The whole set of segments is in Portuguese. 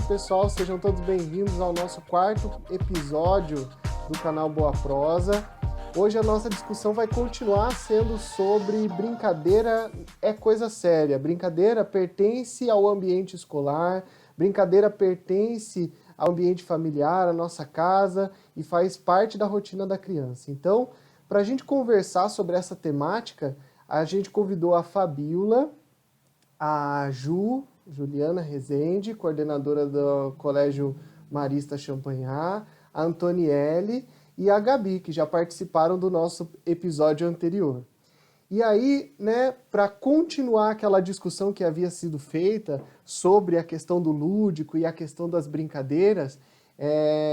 pessoal, sejam todos bem-vindos ao nosso quarto episódio do canal Boa Prosa. Hoje a nossa discussão vai continuar sendo sobre brincadeira é coisa séria. Brincadeira pertence ao ambiente escolar, brincadeira pertence ao ambiente familiar, à nossa casa e faz parte da rotina da criança. Então, para a gente conversar sobre essa temática, a gente convidou a Fabíola, a Juliana Rezende, coordenadora do Colégio Marista Champagnat, a Antonielle e a Gabi, que já participaram do nosso episódio anterior. E aí, para continuar aquela discussão que havia sido feita sobre a questão do lúdico e a questão das brincadeiras,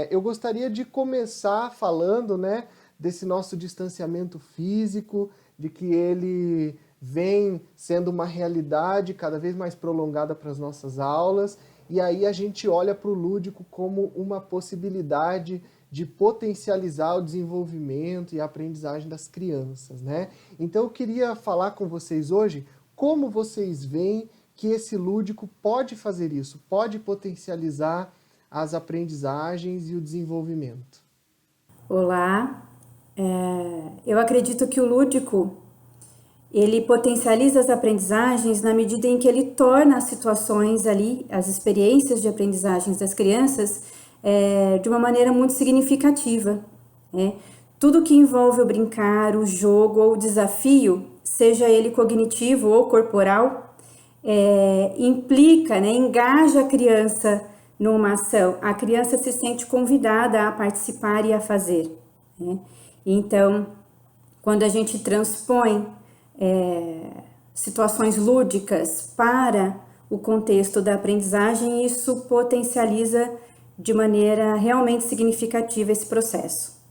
eu gostaria de começar falando, desse nosso distanciamento físico, de que ele vem sendo uma realidade cada vez mais prolongada para as nossas aulas, e aí a gente olha para o lúdico como uma possibilidade de potencializar o desenvolvimento e a aprendizagem das crianças, Então eu queria falar com vocês hoje como vocês veem que esse lúdico pode fazer isso, pode potencializar as aprendizagens e o desenvolvimento. Olá, eu acredito que o lúdico ele potencializa as aprendizagens na medida em que ele torna as situações ali, as experiências de aprendizagens das crianças, de uma maneira muito significativa. Tudo que envolve o brincar, o jogo ou o desafio, seja ele cognitivo ou corporal, implica, engaja a criança numa ação. A criança se sente convidada a participar e a fazer. Então, quando a gente transpõe situações lúdicas para o contexto da aprendizagem, isso potencializa de maneira realmente significativa esse processo.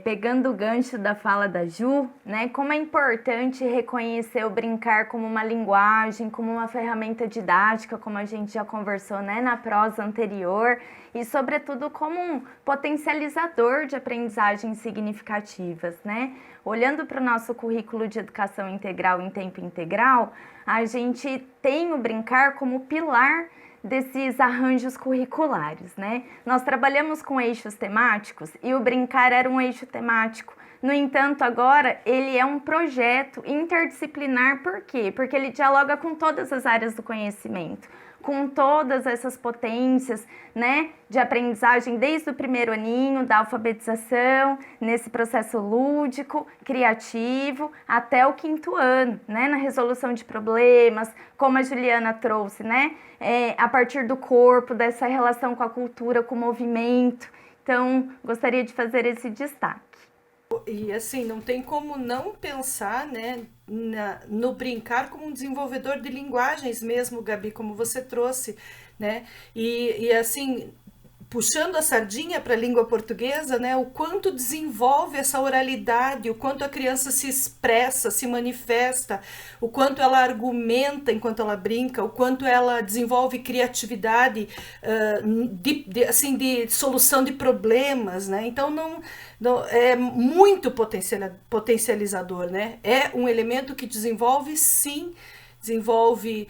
Pegando o gancho da fala da Ju, como é importante reconhecer o brincar como uma linguagem, como uma ferramenta didática, como a gente já conversou, na prosa anterior, e sobretudo como um potencializador de aprendizagens significativas, Olhando para o nosso currículo de educação integral em tempo integral, a gente tem o brincar como pilar desses arranjos curriculares, Nós trabalhamos com eixos temáticos e o brincar era um eixo temático. No entanto, agora ele é um projeto interdisciplinar. Por quê? Porque ele dialoga com todas as áreas do conhecimento, com todas essas potências, de aprendizagem desde o primeiro aninho, da alfabetização, nesse processo lúdico, criativo, até o quinto ano, na resolução de problemas, como a Juliana trouxe, a partir do corpo, dessa relação com a cultura, com o movimento. Então, gostaria de fazer esse destaque. E assim, não tem como não pensar, no brincar como um desenvolvedor de linguagens mesmo, Gabi, como você trouxe, E assim, puxando a sardinha para a língua portuguesa, o quanto desenvolve essa oralidade, o quanto a criança se expressa, se manifesta, o quanto ela argumenta enquanto ela brinca, o quanto ela desenvolve criatividade de solução de problemas, Então não é muito potencializador, É um elemento que desenvolve, sim, desenvolve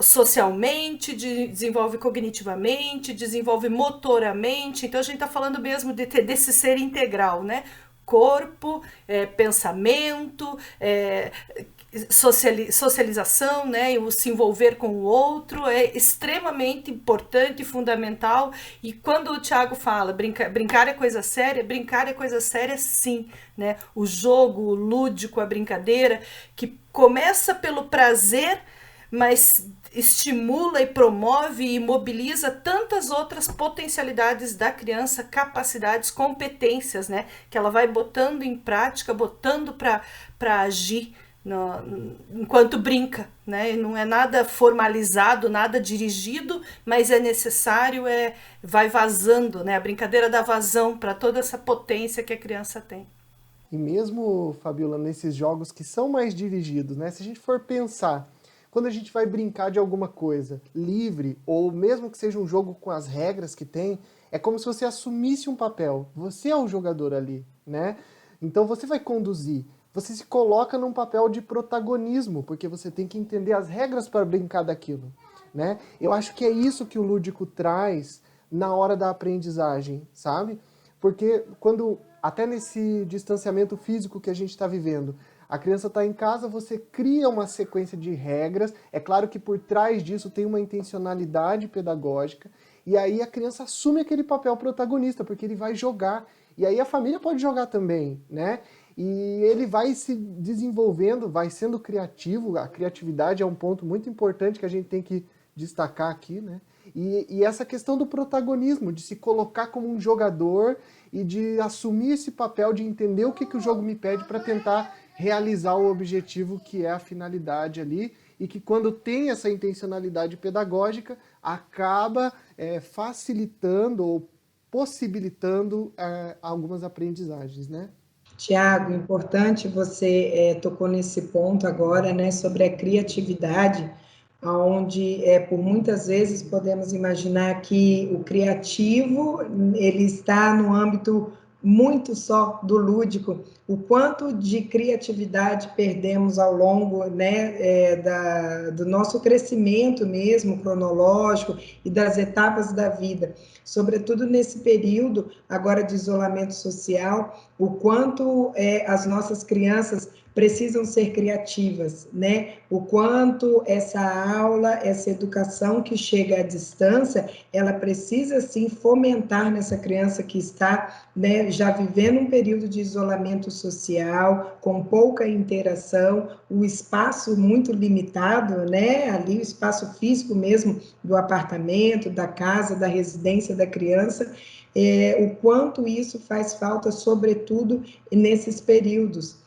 socialmente, desenvolve cognitivamente, desenvolve motoramente. Então a gente está falando mesmo desse ser integral, Corpo, pensamento, socialização, o se envolver com o outro é extremamente importante e fundamental. E quando o Thiago fala brincar é coisa séria, brincar é coisa séria, sim, O jogo, o lúdico, a brincadeira, que começa pelo prazer, mas estimula e promove e mobiliza tantas outras potencialidades da criança, capacidades, competências, que ela vai botando em prática, botando para agir enquanto brinca, Não é nada formalizado, nada dirigido, mas é necessário, vai vazando, A brincadeira dá vazão para toda essa potência que a criança tem. E mesmo, Fabíola, nesses jogos que são mais dirigidos, se a gente for pensar, quando a gente vai brincar de alguma coisa livre, ou mesmo que seja um jogo com as regras que tem, é como se você assumisse um papel. Você é o jogador ali, Então você vai conduzir. Você se coloca num papel de protagonismo, porque você tem que entender as regras para brincar daquilo. né? Eu acho que é isso que o lúdico traz na hora da aprendizagem, sabe? Porque quando, até nesse distanciamento físico que a gente está vivendo, a criança está em casa, você cria uma sequência de regras, é claro que por trás disso tem uma intencionalidade pedagógica, e aí a criança assume aquele papel protagonista, porque ele vai jogar, e aí a família pode jogar também, né? E ele vai se desenvolvendo, vai sendo criativo, a criatividade é um ponto muito importante que a gente tem que destacar aqui, né? E essa questão do protagonismo, de se colocar como um jogador e de assumir esse papel de entender o que, que o jogo me pede para tentar realizar o objetivo que é a finalidade ali, e que quando tem essa intencionalidade pedagógica, acaba facilitando ou possibilitando algumas aprendizagens, né? Tiago, importante você tocou nesse ponto agora, né, sobre a criatividade, onde por muitas vezes podemos imaginar que o criativo ele está no âmbito muito só do lúdico, o quanto de criatividade perdemos ao longo, né, do nosso crescimento mesmo, cronológico, e das etapas da vida, sobretudo nesse período agora de isolamento social, o quanto as nossas crianças precisam ser criativas, né? O quanto essa aula, essa educação que chega à distância, ela precisa sim fomentar nessa criança que está, né, já vivendo um período de isolamento social, com pouca interação, o espaço muito limitado, né? Ali o espaço físico mesmo do apartamento, da casa, da residência da criança, o quanto isso faz falta, sobretudo nesses períodos.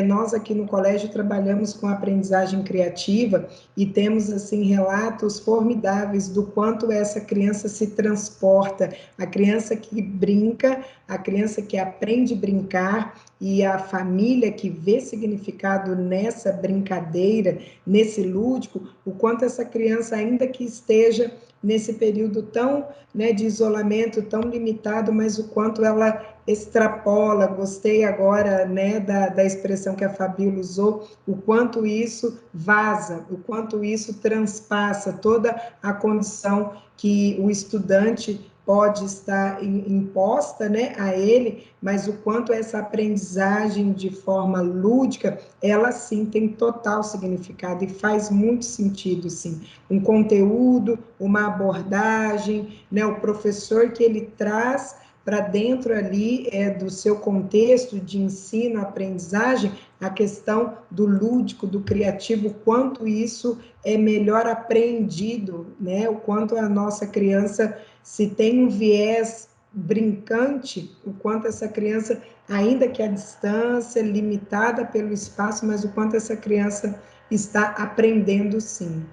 Nós aqui no colégio trabalhamos com aprendizagem criativa e temos assim relatos formidáveis do quanto essa criança se transporta, a criança que brinca, a criança que aprende a brincar e a família que vê significado nessa brincadeira, nesse lúdico, o quanto essa criança, ainda que esteja nesse período tão, né, de isolamento, tão limitado, mas o quanto ela extrapola, gostei agora, né, da expressão que a Fabíola usou, o quanto isso vaza, o quanto isso transpassa toda a condição que o estudante pode estar imposta, né, a ele, mas o quanto essa aprendizagem de forma lúdica, ela sim tem total significado e faz muito sentido, sim. Um conteúdo, uma abordagem, né, o professor que ele traz para dentro ali do seu contexto de ensino, aprendizagem, a questão do lúdico, do criativo, o quanto isso é melhor apreendido, né? O quanto a nossa criança, se tem um viés brincante, o quanto essa criança, ainda que a distância, limitada pelo espaço, mas o quanto essa criança está aprendendo sim.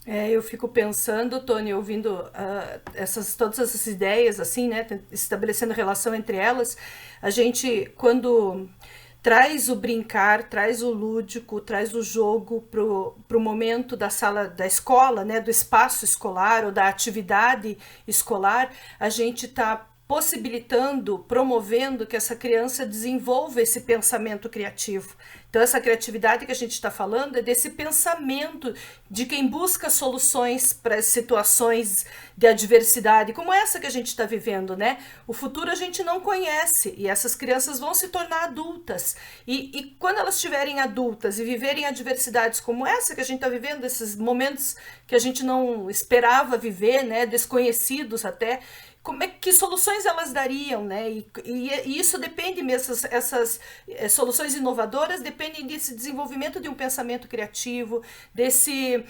Eu fico pensando, Tony, ouvindo todas essas ideias, assim, né, estabelecendo relação entre elas, a gente, quando traz o brincar, traz o lúdico, traz o jogo pro momento da sala da escola, né, do espaço escolar ou da atividade escolar, a gente está possibilitando, promovendo que essa criança desenvolva esse pensamento criativo. Então, essa criatividade que a gente está falando é desse pensamento de quem busca soluções para as situações de adversidade, como essa que a gente está vivendo, né? O futuro a gente não conhece e essas crianças vão se tornar adultas. E quando elas estiverem adultas e viverem adversidades como essa que a gente está vivendo, esses momentos que a gente não esperava viver, né? Desconhecidos até, que soluções elas dariam, né? E isso depende mesmo, essas soluções inovadoras dependem desse desenvolvimento de um pensamento criativo, desse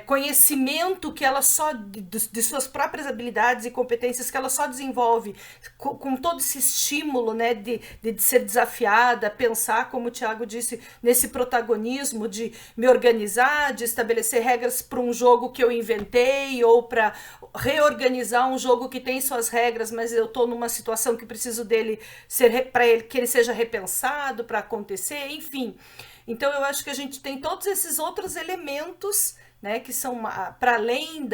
conhecimento que ela só, de suas próprias habilidades e competências que ela só desenvolve com todo esse estímulo, né? De ser desafiada, pensar, como o Tiago disse, nesse protagonismo de me organizar, de estabelecer regras para um jogo que eu inventei ou para reorganizar um jogo que tem suas regras, mas eu estou numa situação que preciso dele para ele que ele seja repensado para acontecer, enfim. Então eu acho que a gente tem todos esses outros elementos né, que são para além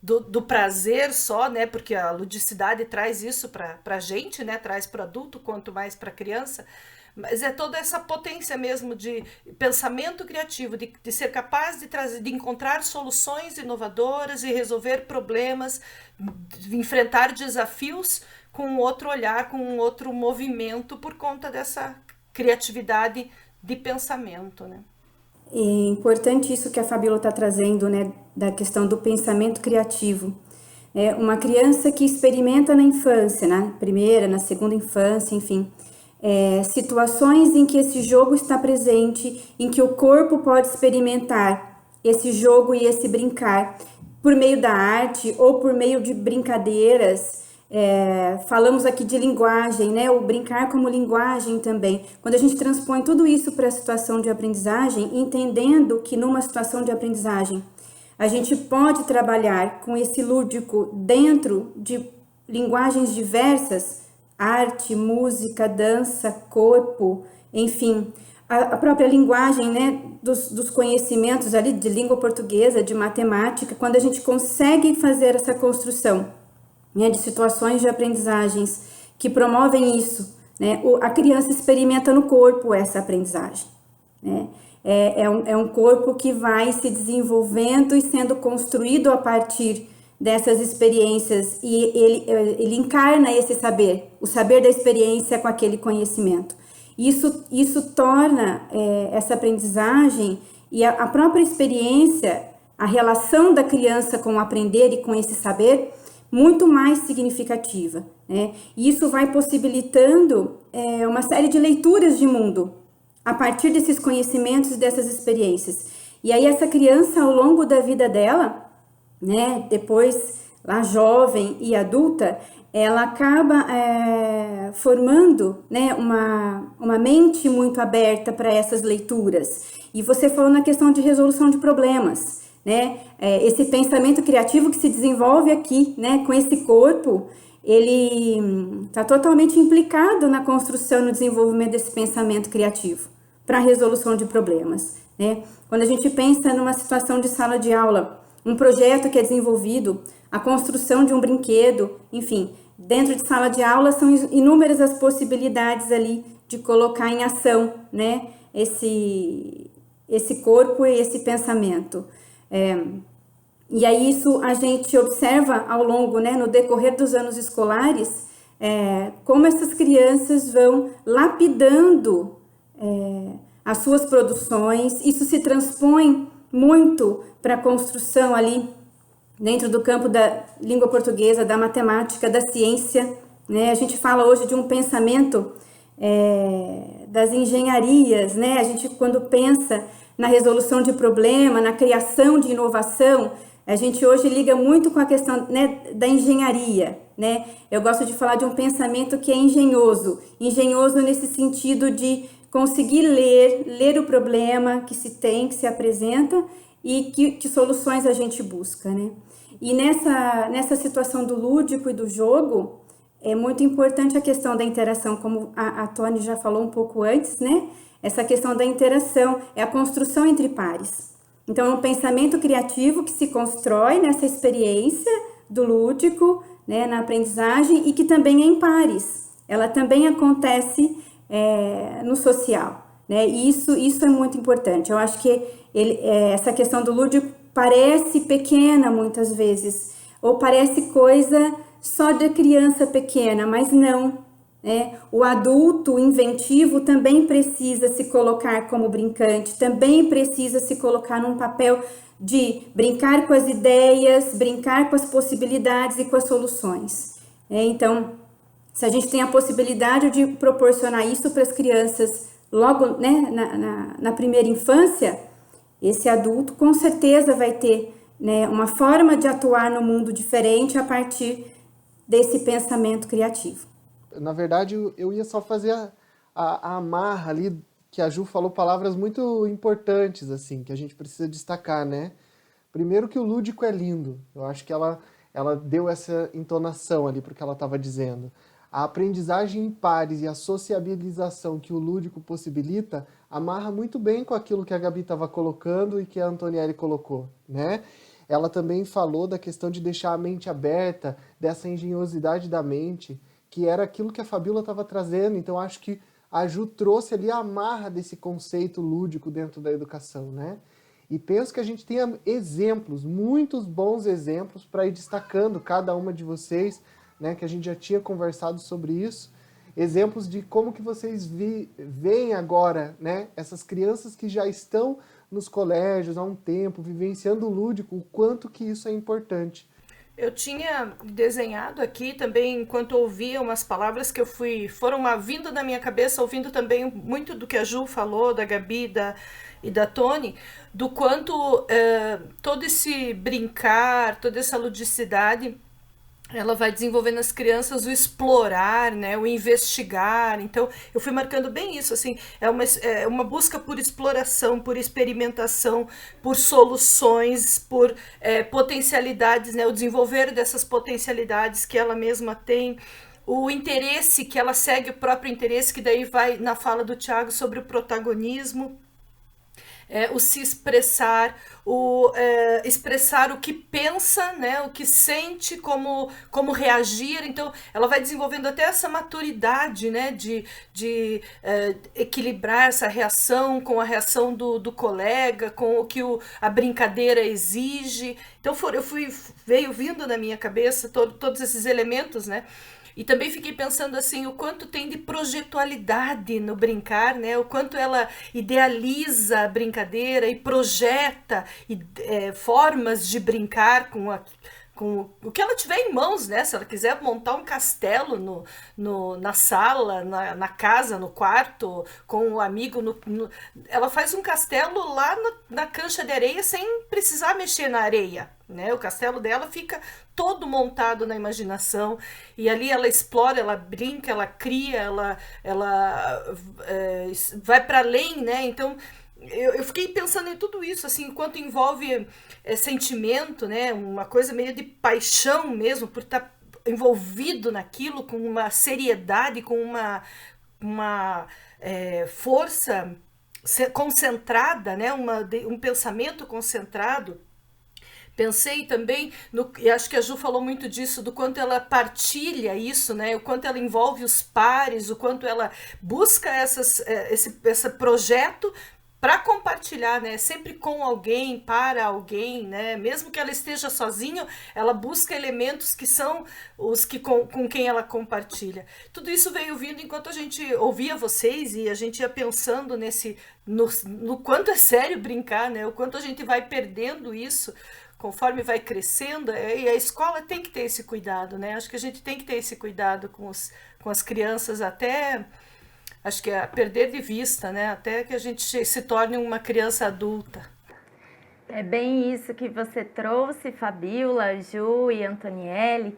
do prazer só, né, porque a ludicidade traz isso para a gente, né, traz para o adulto, quanto mais para a criança, mas é toda essa potência mesmo de pensamento criativo, de ser capaz de trazer, de encontrar soluções inovadoras e resolver problemas, de enfrentar desafios com um outro olhar, com um outro movimento por conta dessa criatividade de pensamento, né? É importante isso que a Fabíola está trazendo, né, da questão do pensamento criativo. É uma criança que experimenta na infância, na primeira, na segunda infância, enfim, situações em que esse jogo está presente, em que o corpo pode experimentar esse jogo e esse brincar por meio da arte ou por meio de brincadeiras. Falamos aqui de linguagem, né? O brincar como linguagem também. Quando a gente transpõe tudo isso para a situação de aprendizagem, entendendo que numa situação de aprendizagem a gente pode trabalhar com esse lúdico dentro de linguagens diversas, arte, música, dança, corpo, enfim, a própria linguagem, né, dos conhecimentos ali de língua portuguesa, de matemática, quando a gente consegue fazer essa construção, né, de situações de aprendizagens que promovem isso, né, a criança experimenta no corpo essa aprendizagem, né? É um corpo que vai se desenvolvendo e sendo construído a partir dessas experiências, e ele encarna esse saber, o saber da experiência com aquele conhecimento. Isso torna essa aprendizagem e a própria experiência, a relação da criança com o aprender e com esse saber, muito mais significativa, né? E isso vai possibilitando uma série de leituras de mundo a partir desses conhecimentos e dessas experiências. E aí essa criança, ao longo da vida dela, né, depois lá jovem e adulta, ela acaba formando, né, uma mente muito aberta para essas leituras. E você falou na questão de resolução de problemas, né? Esse pensamento criativo que se desenvolve aqui, né, com esse corpo, ele está totalmente implicado na construção, no desenvolvimento desse pensamento criativo para a resolução de problemas, né? Quando a gente pensa numa situação de sala de aula, um projeto que é desenvolvido, a construção de um brinquedo, enfim, dentro de sala de aula são inúmeras as possibilidades ali de colocar em ação, né, esse corpo e esse pensamento. E aí isso a gente observa ao longo, né, no decorrer dos anos escolares, como essas crianças vão lapidando as suas produções. Isso se transpõe muito para a construção ali dentro do campo da língua portuguesa, da matemática, da ciência, né? A gente fala hoje de um pensamento das engenharias, né? A gente, quando pensa na resolução de problema, na criação de inovação, a gente hoje liga muito com a questão, né, da engenharia, né? Eu gosto de falar de um pensamento que é engenhoso nesse sentido de conseguir ler o problema que se tem, que se apresenta, e que soluções a gente busca, né? E nessa situação do lúdico e do jogo, é muito importante a questão da interação, como a Tony já falou um pouco antes, né? Essa questão da interação, é a construção entre pares. Então, é um pensamento criativo que se constrói nessa experiência do lúdico, né, na aprendizagem, e que também é em pares. Ela também acontece no social, né? E isso é muito importante. Eu acho que essa questão do lúdico parece pequena muitas vezes, ou parece coisa só de criança pequena, mas não, né? O adulto inventivo também precisa se colocar como brincante, também precisa se colocar num papel de brincar com as ideias, brincar com as possibilidades e com as soluções. Então, se a gente tem a possibilidade de proporcionar isso para as crianças logo, né, na primeira infância, esse adulto com certeza vai ter, né, uma forma de atuar no mundo diferente a partir desse pensamento criativo. Na verdade, eu ia só fazer a amarra ali, que a Ju falou palavras muito importantes, assim, que a gente precisa destacar, né? Primeiro que o lúdico é lindo. Eu acho que ela deu essa entonação ali para o que ela estava dizendo. A aprendizagem em pares e a sociabilização que o lúdico possibilita amarra muito bem com aquilo que a Gabi estava colocando e que a Antonielli colocou, né? Ela também falou da questão de deixar a mente aberta, dessa engenhosidade da mente, que era aquilo que a Fabíola estava trazendo. Então, acho que a Ju trouxe ali a amarra desse conceito lúdico dentro da educação, né? E penso que a gente tenha exemplos, muitos bons exemplos, para ir destacando cada uma de vocês, né? Que a gente já tinha conversado sobre isso. Exemplos de como que vocês veem agora, né? Essas crianças que já estão nos colégios há um tempo, vivenciando o lúdico, o quanto que isso é importante. Eu tinha desenhado aqui também, enquanto ouvia umas palavras que foram vindo na minha cabeça, ouvindo também muito do que a Ju falou, da Gabi e da Tony, do quanto todo esse brincar, toda essa ludicidade, ela vai desenvolvendo nas crianças o explorar, né, o investigar. Então, eu fui marcando bem isso, assim, é uma busca por exploração, por experimentação, por soluções, por potencialidades, né, o desenvolver dessas potencialidades que ela mesma tem, o interesse, que ela segue o próprio interesse, que daí vai na fala do Tiago sobre o protagonismo. O se expressar, expressar o que pensa, né, o que sente, como reagir. Então, ela vai desenvolvendo até essa maturidade, né, de equilibrar essa reação com a reação do colega, com o que a brincadeira exige. Então, veio vindo na minha cabeça todos esses elementos, né? E também fiquei pensando assim, o quanto tem de projetualidade no brincar, né? O quanto ela idealiza a brincadeira e projeta formas de brincar com o que ela tiver em mãos, né? Se ela quiser montar um castelo na sala, na casa, no quarto, com um amigo, ela faz um castelo lá na cancha de areia sem precisar mexer na areia, né? O castelo dela fica todo montado na imaginação, e ali ela explora, ela brinca, ela cria, ela vai para além, né? Então, eu fiquei pensando em tudo isso, assim, enquanto envolve sentimento, né? Uma coisa meio de paixão mesmo, por estar envolvido naquilo, com uma seriedade, com uma força concentrada, né? Um pensamento concentrado. Pensei também, e acho que a Ju falou muito disso, do quanto ela partilha isso, né? O quanto ela envolve os pares, o quanto ela busca esse projeto para compartilhar, né? Sempre com alguém, para alguém, né? Mesmo que ela esteja sozinha, ela busca elementos que são os que com quem ela compartilha. Tudo isso veio vindo enquanto a gente ouvia vocês e a gente ia pensando no quanto é sério brincar, né? O quanto a gente vai perdendo isso conforme vai crescendo, e a escola tem que ter esse cuidado, né? Acho que a gente tem que ter esse cuidado com as crianças, até, acho que é perder de vista, né? Até que a gente se torne uma criança adulta. É bem isso que você trouxe, Fabíola, Ju e Antonielli,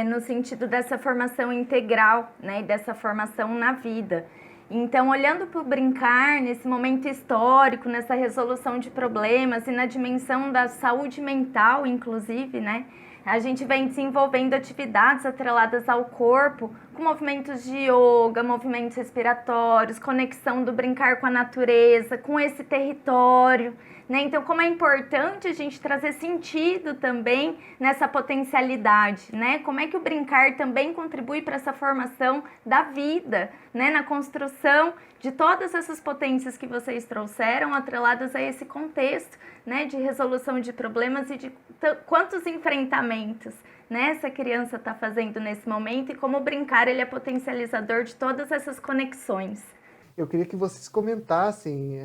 no sentido dessa formação integral, né? E dessa formação na vida. Então, olhando para o brincar nesse momento histórico, nessa resolução de problemas e na dimensão da saúde mental, inclusive, né? A gente vem desenvolvendo atividades atreladas ao corpo, com movimentos de yoga, movimentos respiratórios, conexão do brincar com a natureza, com esse território, né? Então, como é importante a gente trazer sentido também nessa potencialidade, né? Como é que o brincar também contribui para essa formação da vida, né? Na construção de todas essas potências que vocês trouxeram, atreladas a esse contexto, né? De resolução de problemas e de quantos enfrentamentos, né? Essa criança está fazendo nesse momento, e como o brincar ele é potencializador de todas essas conexões. Eu queria que vocês comentassem,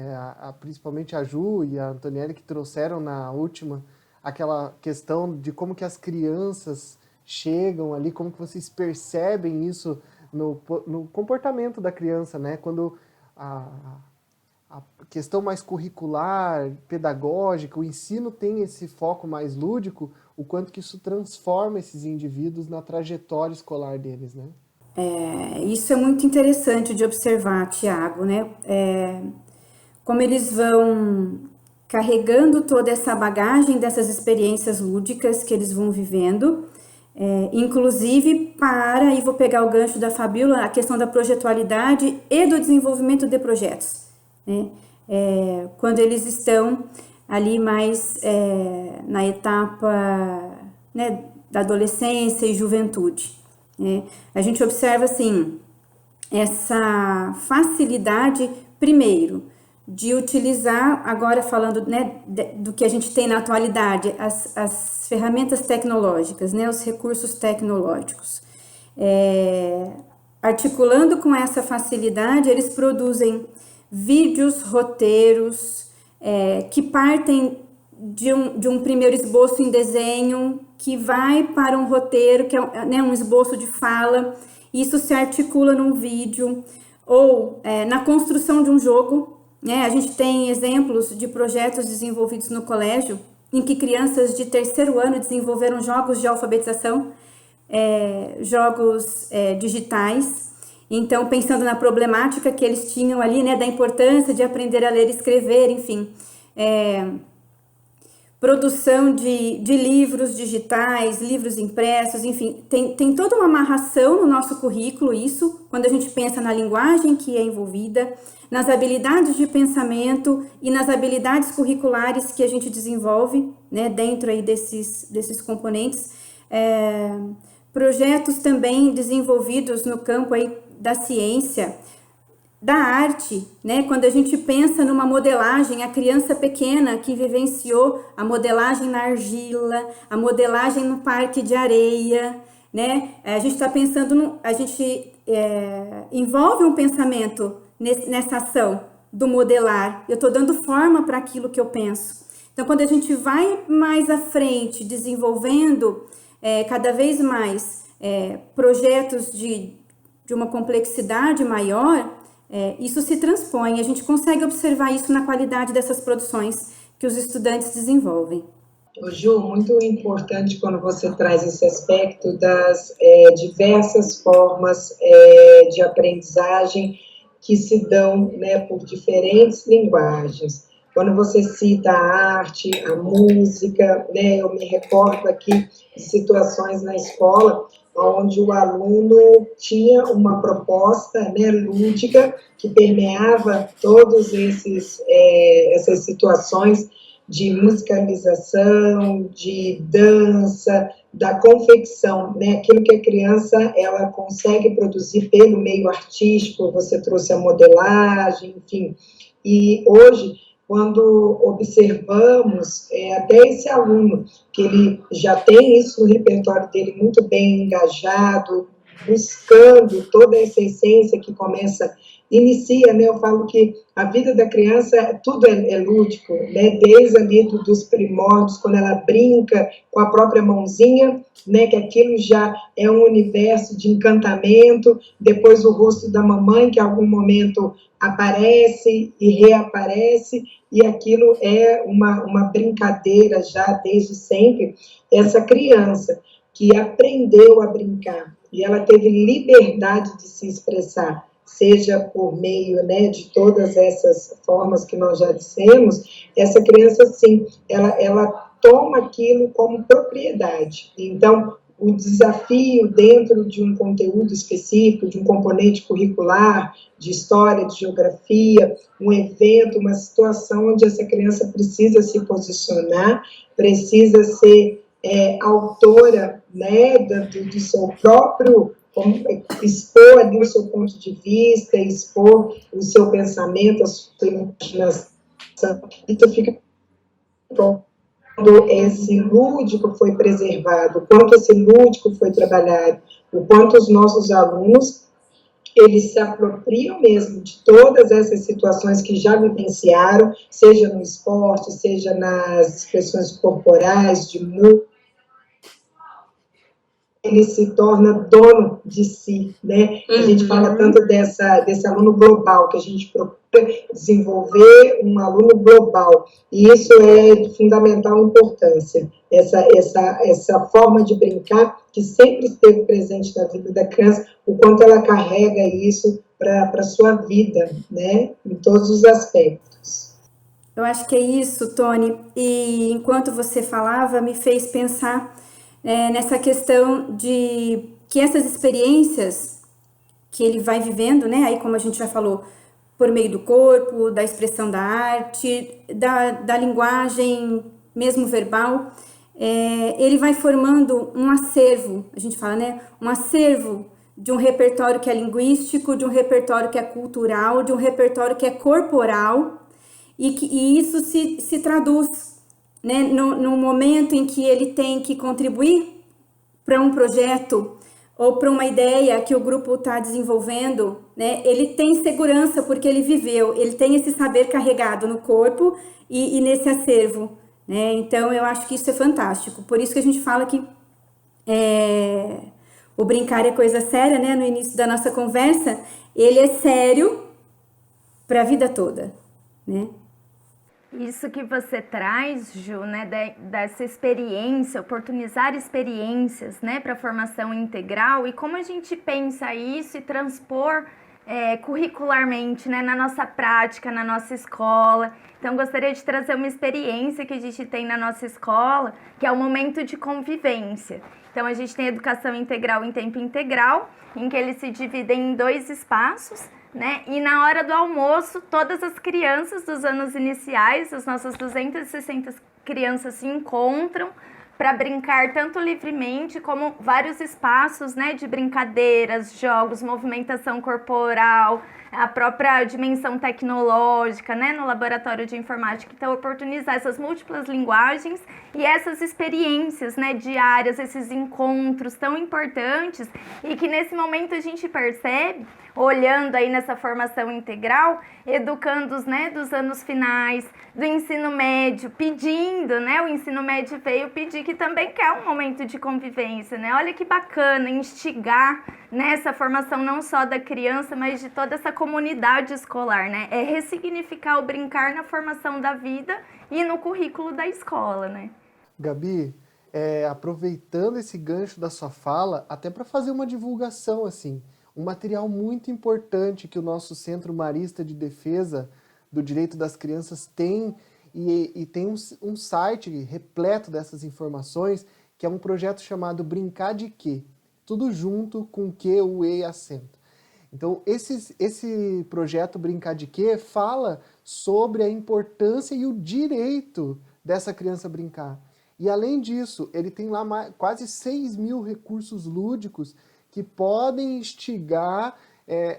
principalmente a Ju e a Antonielli, que trouxeram na última aquela questão de como que as crianças chegam ali, como que vocês percebem isso no comportamento da criança, né? Quando a questão mais curricular, pedagógica, o ensino tem esse foco mais lúdico, o quanto que isso transforma esses indivíduos na trajetória escolar deles, né? Isso é muito interessante de observar, Tiago, né? Como eles vão carregando toda essa bagagem dessas experiências lúdicas que eles vão vivendo, inclusive para, e vou pegar o gancho da Fabíola, a questão da projetualidade e do desenvolvimento de projetos, né? Quando eles estão ali mais na etapa, né, da adolescência e juventude, né? A gente observa, assim, essa facilidade, primeiro, de utilizar, agora falando, né, do que a gente tem na atualidade, as ferramentas tecnológicas, né, os recursos tecnológicos. Articulando com essa facilidade, eles produzem vídeos, roteiros, que partem de um primeiro esboço em desenho, que vai para um roteiro, que é, né, um esboço de fala, isso se articula num vídeo, ou na construção de um jogo, né? A gente tem exemplos de projetos desenvolvidos no colégio, em que crianças de 3º ano desenvolveram jogos de alfabetização, jogos digitais. Então, pensando na problemática que eles tinham ali, né, da importância de aprender a ler e escrever, enfim, produção de livros digitais, livros impressos, enfim, tem toda uma amarração no nosso currículo, isso, quando a gente pensa na linguagem que é envolvida, nas habilidades de pensamento e nas habilidades curriculares que a gente desenvolve, né, dentro aí desses componentes. Projetos também desenvolvidos no campo aí da ciência, da arte, né? Quando a gente pensa numa modelagem, a criança pequena que vivenciou a modelagem na argila, a modelagem no parque de areia, né? A gente está pensando, a gente envolve um pensamento nessa ação do modelar. Eu estou dando forma para aquilo que eu penso. Então, quando a gente vai mais à frente, desenvolvendo cada vez mais projetos de uma complexidade maior, isso se transpõe, a gente consegue observar isso na qualidade dessas produções que os estudantes desenvolvem. Ju, muito importante quando você traz esse aspecto das diversas formas de aprendizagem que se dão, né, por diferentes linguagens. Quando você cita a arte, a música, né, eu me recordo aqui de situações na escola onde o aluno tinha uma proposta, né, lúdica que permeava todos essas situações de musicalização, de dança, da confecção, né, aquilo que a criança ela consegue produzir pelo meio artístico. Você trouxe a modelagem, enfim. E hoje, quando observamos até esse aluno, que ele já tem isso no repertório dele muito bem engajado, buscando toda essa essência que inicia, né? Eu falo que a vida da criança, tudo é lúdico, né? Desde ali dos primórdios, quando ela brinca com a própria mãozinha, né? Que aquilo já é um universo de encantamento, depois o rosto da mamãe, que em algum momento aparece e reaparece, e aquilo é uma brincadeira já desde sempre. Essa criança que aprendeu a brincar, e ela teve liberdade de se expressar, seja por meio, né, de todas essas formas que nós já dissemos, essa criança, sim, ela toma aquilo como propriedade. Então, o desafio dentro de um conteúdo específico, de um componente curricular, de história, de geografia, um evento, uma situação onde essa criança precisa se posicionar, precisa ser autora, né, do seu próprio, expor ali o seu ponto de vista, expor o seu pensamento, a sua imaginação. Então fica quando esse lúdico foi preservado, o quanto esse lúdico foi trabalhado, o quanto os nossos alunos eles se apropriam mesmo de todas essas situações que já vivenciaram, seja no esporte, seja nas expressões corporais, de música, ele se torna dono de si, né? A gente fala tanto desse aluno global, que a gente procura desenvolver um aluno global, e isso é de fundamental importância, essa forma de brincar que sempre esteve presente na vida da criança, o quanto ela carrega isso para a sua vida, né? Em todos os aspectos. Eu acho que é isso, Tony, e enquanto você falava, me fez pensar nessa questão de que essas experiências que ele vai vivendo, né, aí como a gente já falou, por meio do corpo, da expressão da arte, da linguagem, mesmo verbal, ele vai formando um acervo, a gente fala, né, um acervo de um repertório que é linguístico, de um repertório que é cultural, de um repertório que é corporal, e isso se traduz, né, no momento em que ele tem que contribuir para um projeto ou para uma ideia que o grupo está desenvolvendo, né, ele tem segurança porque ele viveu, ele tem esse saber carregado no corpo e nesse acervo, né? Então eu acho que isso é fantástico. Por isso que a gente fala que o brincar é coisa séria, né? No início da nossa conversa, ele é sério para a vida toda, né? Isso que você traz, Ju, né, dessa experiência, oportunizar experiências, né, para a formação integral, e como a gente pensa isso e transpor curricularmente, né, na nossa prática, na nossa escola. Então, gostaria de trazer uma experiência que a gente tem na nossa escola, que é o momento de convivência. Então, a gente tem educação integral em tempo integral, em que eles se dividem em 2 espaços, né? E na hora do almoço, todas as crianças dos anos iniciais, as nossas 260 crianças se encontram para brincar tanto livremente como vários espaços, né, de brincadeiras, jogos, movimentação corporal, a própria dimensão tecnológica, né, no laboratório de informática. Então, oportunizar essas múltiplas linguagens e essas experiências, né, diárias, esses encontros tão importantes, e que nesse momento a gente percebe, olhando aí nessa formação integral, educandos, né, dos anos finais, do ensino médio, pedindo, né, o ensino médio veio pedir que também quer um momento de convivência, né? Olha que bacana, instigar nessa formação não só da criança, mas de toda essa comunidade escolar, né? É ressignificar o brincar na formação da vida e no currículo da escola, né? Gabi, aproveitando esse gancho da sua fala, até para fazer uma divulgação, assim, um material muito importante que o nosso Centro Marista de Defesa do Direito das Crianças tem, e tem um site repleto dessas informações, que é um projeto chamado Brincar de Quê? Tudo junto com que, o e acento. Então, esse projeto Brincar de Quê? Fala sobre a importância e o direito dessa criança brincar. E além disso, ele tem lá quase 6.000 recursos lúdicos que podem instigar,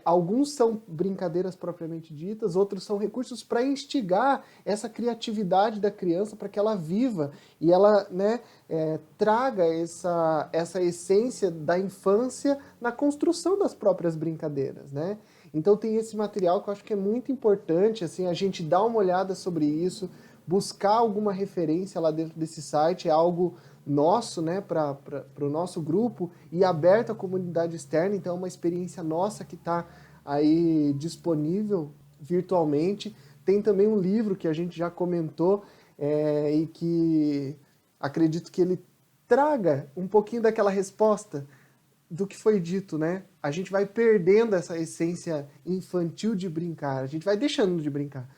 alguns são brincadeiras propriamente ditas, outros são recursos para instigar essa criatividade da criança para que ela viva e ela, né, traga essa essência da infância na construção das próprias brincadeiras, né? Então tem esse material que eu acho que é muito importante, assim, a gente dar uma olhada sobre isso, buscar alguma referência lá dentro desse site, é algo nosso, né, para o nosso grupo e aberto à comunidade externa, então é uma experiência nossa que está aí disponível virtualmente. Tem também um livro que a gente já comentou e que acredito que ele traga um pouquinho daquela resposta do que foi dito, né? A gente vai perdendo essa essência infantil de brincar, a gente vai deixando de brincar.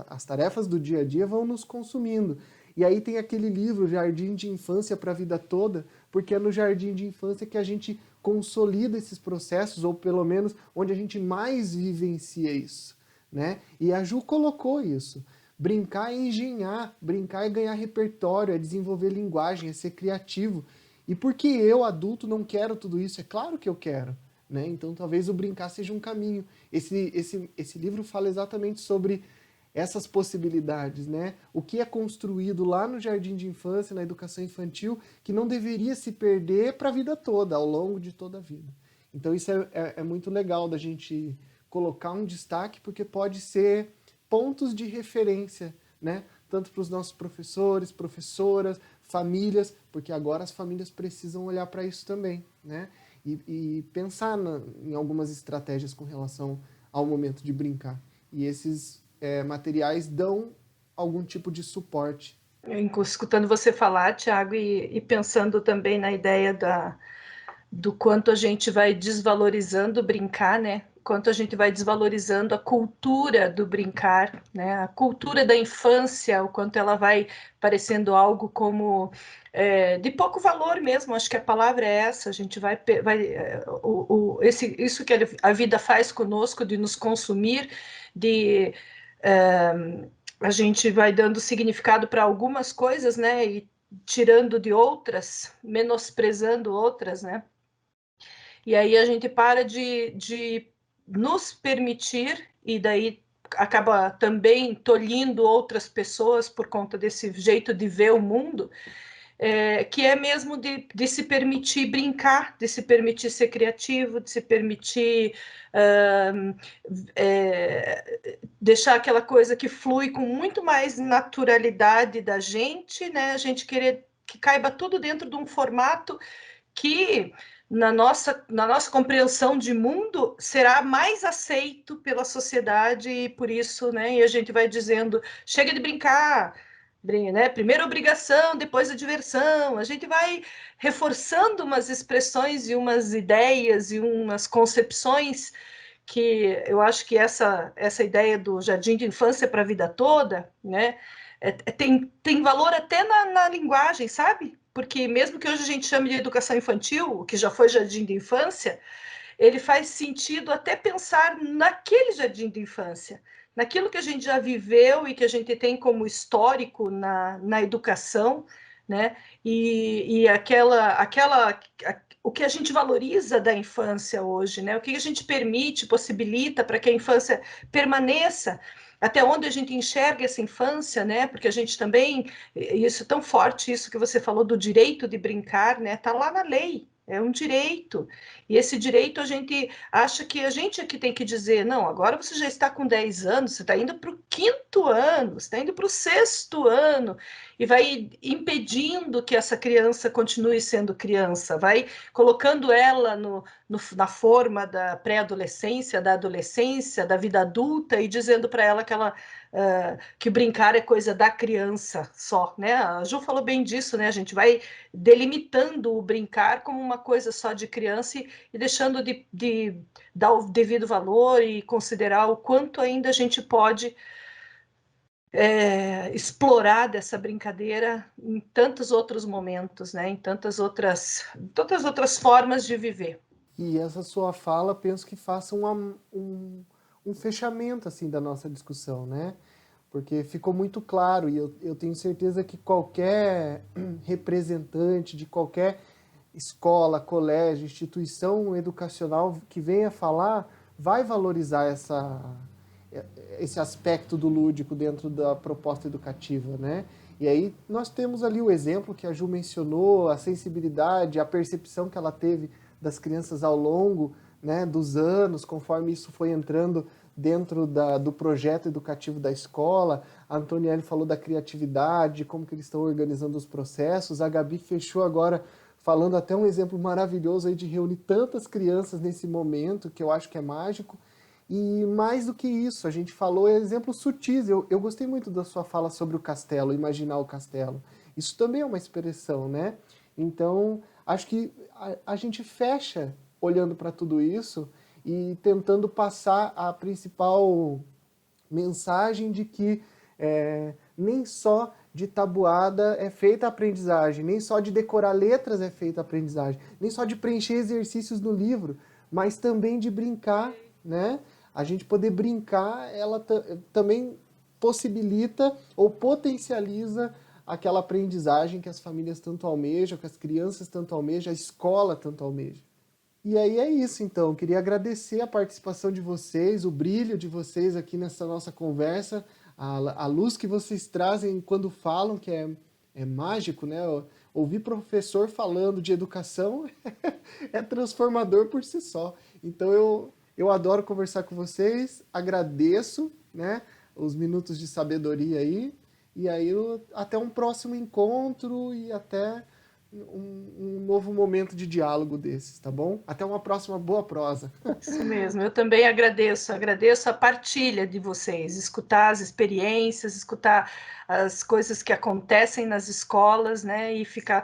As tarefas do dia a dia vão nos consumindo. E aí tem aquele livro, Jardim de Infância para a Vida Toda, porque é no Jardim de Infância que a gente consolida esses processos, ou pelo menos onde a gente mais vivencia isso, né? E a Ju colocou isso. Brincar é engenhar, brincar é ganhar repertório, é desenvolver linguagem, é ser criativo. E por que eu, adulto, não quero tudo isso? É claro que eu quero, né? Então talvez o brincar seja um caminho. Esse livro fala exatamente sobre essas possibilidades, né? O que é construído lá no jardim de infância, na educação infantil, que não deveria se perder para a vida toda, ao longo de toda a vida. Então isso é muito legal da gente colocar um destaque, porque pode ser pontos de referência, né? Tanto para os nossos professores, professoras, famílias, porque agora as famílias precisam olhar para isso também, né? E pensar em algumas estratégias com relação ao momento de brincar. E esses materiais dão algum tipo de suporte. Escutando você falar, Tiago, e pensando também na ideia do quanto a gente vai desvalorizando brincar, né? quanto a gente vai desvalorizando a cultura do brincar, né? A cultura da infância, o quanto ela vai parecendo algo como de pouco valor mesmo. Acho que a palavra é essa. A gente isso que a vida faz conosco, de nos consumir, de a gente vai dando significado para algumas coisas, né? E tirando de outras, menosprezando outras, né? E aí a gente para de nos permitir, e daí acaba também tolhindo outras pessoas por conta desse jeito de ver o mundo, que é mesmo de se permitir brincar, de se permitir ser criativo, de se permitir deixar aquela coisa que flui com muito mais naturalidade da gente, né? A gente querer que caiba tudo dentro de um formato que na nossa compreensão de mundo será mais aceito pela sociedade, e por isso, né, e a gente vai dizendo, chega de brincar, né, primeiro obrigação, depois a diversão, a gente vai reforçando umas expressões e umas ideias e umas concepções que eu acho que essa ideia do jardim de infância para a vida toda, né, tem valor até na linguagem, sabe? Porque mesmo que hoje a gente chame de educação infantil, que já foi jardim de infância, ele faz sentido até pensar naquele jardim de infância, naquilo que a gente já viveu e que a gente tem como histórico na educação, né? E o que a gente valoriza da infância hoje, né? O que a gente permite, possibilita para que a infância permaneça, até onde a gente enxerga essa infância, né? Porque a gente também, isso é tão forte, isso que você falou do direito de brincar, né? Está lá na lei, é um direito. E esse direito a gente acha que a gente é que tem que dizer, não, agora você já está com 10 anos, você está indo para o 5º ano, você está indo para o 6º ano, e vai impedindo que essa criança continue sendo criança, vai colocando ela na forma da pré-adolescência, da adolescência, da vida adulta, e dizendo para ela que brincar é coisa da criança só, né? A Ju falou bem disso, né? A gente vai delimitando o brincar como uma coisa só de criança e deixando de dar o devido valor e considerar o quanto ainda a gente pode explorar dessa brincadeira em tantos outros momentos, né? Em tantas outras formas de viver. E essa sua fala, penso que faça um fechamento assim da nossa discussão, né? Porque ficou muito claro, e eu tenho certeza que qualquer representante de qualquer escola, colégio, instituição educacional que venha falar, vai valorizar esse aspecto do lúdico dentro da proposta educativa, né? E aí nós temos ali o exemplo que a Ju mencionou, a sensibilidade, a percepção que ela teve das crianças ao longo, né, dos anos, conforme isso foi entrando dentro do projeto educativo da escola. A Antonielli falou da criatividade, como que eles estão organizando os processos. A Gabi fechou agora falando até um exemplo maravilhoso aí de reunir tantas crianças nesse momento, que eu acho que é mágico. E mais do que isso, a gente falou exemplos sutis. Eu gostei muito da sua fala sobre o castelo, imaginar o castelo. Isso também é uma expressão, né? Então, acho que a gente fecha olhando para tudo isso e tentando passar a principal mensagem de que nem só de tabuada é feita a aprendizagem, nem só de decorar letras é feita a aprendizagem, nem só de preencher exercícios no livro, mas também de brincar, né? A gente poder brincar, ela também possibilita ou potencializa aquela aprendizagem que as famílias tanto almejam, que as crianças tanto almejam, a escola tanto almeja. E aí é isso, então. Queria agradecer a participação de vocês, o brilho de vocês aqui nessa nossa conversa, a luz que vocês trazem quando falam, que é mágico, né? Ouvir professor falando de educação é transformador por si só. Então eu adoro conversar com vocês, agradeço, né, os minutos de sabedoria aí, e aí até um próximo encontro e até um novo momento de diálogo desses, tá bom? Até uma próxima Boa Prosa. Isso mesmo, eu também agradeço a partilha de vocês, escutar as experiências, escutar as coisas que acontecem nas escolas, né, e ficar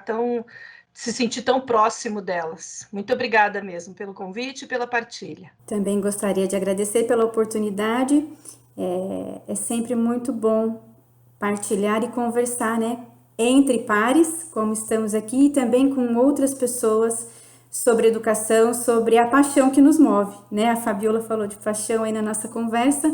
se sentir tão próximo delas. Muito obrigada mesmo pelo convite e pela partilha. Também gostaria de agradecer pela oportunidade. É sempre muito bom partilhar e conversar, né? Entre pares, como estamos aqui, e também com outras pessoas sobre educação, sobre a paixão que nos move, né? A Fabiola falou de paixão aí na nossa conversa.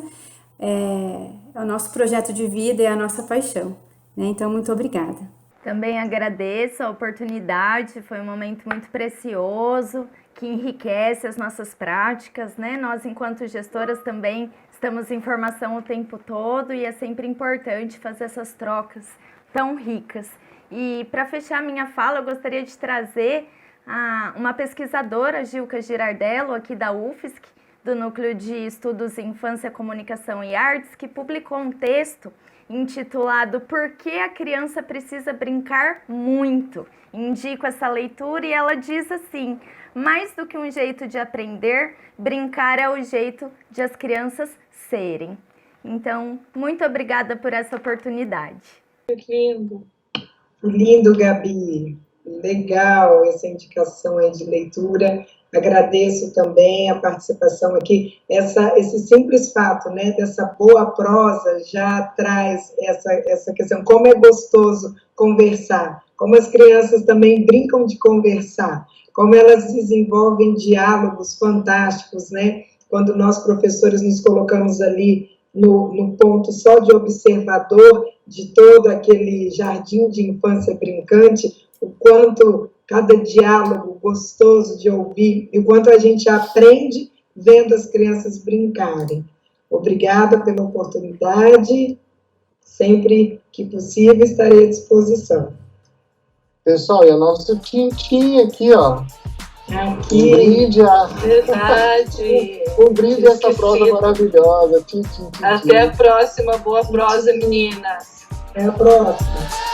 É o nosso projeto de vida, é a nossa paixão, né? Então, muito obrigada. Também agradeço a oportunidade, foi um momento muito precioso, que enriquece as nossas práticas, né? Nós, enquanto gestoras, também estamos em formação o tempo todo e é sempre importante fazer essas trocas tão ricas. E para fechar minha fala, eu gostaria de trazer uma pesquisadora, Gilca Girardello, aqui da UFSC, do Núcleo de Estudos em Infância, Comunicação e Artes, que publicou um texto intitulado Por que a criança precisa brincar muito? Indico essa leitura e ela diz assim: mais do que um jeito de aprender, brincar é o jeito de as crianças serem. Então, muito obrigada por essa oportunidade. Que lindo. Lindo, Gabi. Legal essa indicação aí de leitura. Agradeço também a participação aqui. Esse simples fato, né, dessa boa prosa já traz essa questão, como é gostoso conversar, como as crianças também brincam de conversar, como elas desenvolvem diálogos fantásticos, né? Quando nós, professores, nos colocamos ali no ponto só de observador de todo aquele jardim de infância brincante, o quanto cada diálogo gostoso de ouvir, e o quanto a gente aprende vendo as crianças brincarem. Obrigada pela oportunidade, sempre que possível estarei à disposição. Pessoal, e a nossa Tintim aqui, ó. Aqui. Um brinde Verdade. um brinde a essa prosa maravilhosa. Tintim. Até a próxima. Boa prosa, meninas. Até a próxima.